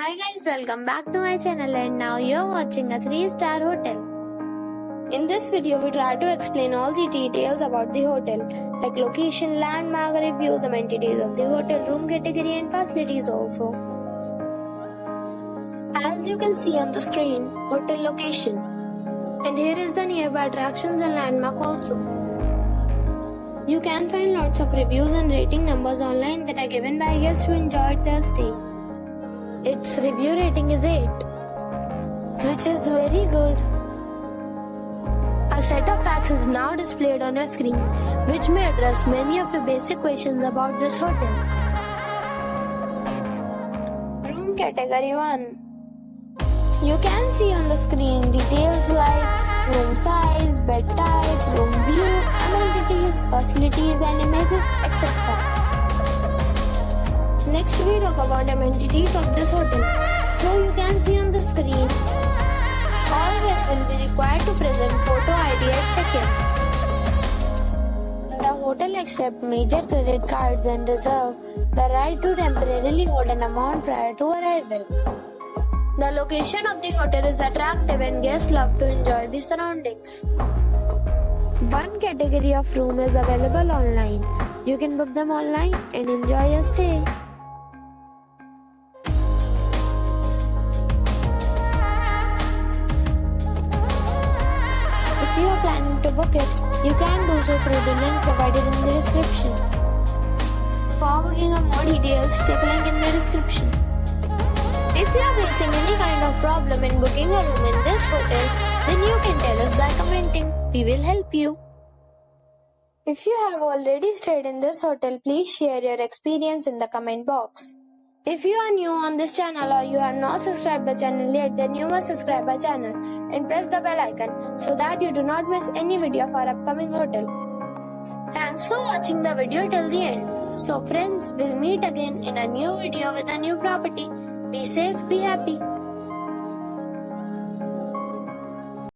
Hi guys, welcome back to my channel and now you're watching a 3-star hotel. In this video, we try to explain all the details about the hotel, like location, landmark, reviews, amenities of the hotel, room category and facilities also. As you can see on the screen, hotel location. And here is the nearby attractions and landmark also. You can find lots of reviews and rating numbers online that are given by guests who enjoyed their stay. Its review rating is 8, which is very good. A set of facts is now displayed on your screen, which may address many of your basic questions about this hotel. Room category 1. You can see on the screen details like room size, bed type, room view, amenities, facilities and images, etc. Next we talk about amenities of this hotel. So you can see on the screen, all guests will be required to present photo ID at check-in. The hotel accepts major credit cards and reserve the right to temporarily hold an amount prior to arrival. The location of the hotel is attractive and guests love to enjoy the surroundings. One category of room is available online. You can book them online and enjoy your stay. If you are planning to book it, you can do so through the link provided in the description. For booking or more details, check link in the description. If you are facing any kind of problem in booking a room in this hotel, then you can tell us by commenting. We will help you. If you have already stayed in this hotel, please share your experience in the comment box. If you are new on this channel or you have not subscribed the channel yet, then you must subscribe our channel and press the bell icon so that you do not miss any video of our upcoming hotel. Thanks for watching the video till the end. So friends, we'll meet again in a new video with a new property. Be safe, be happy.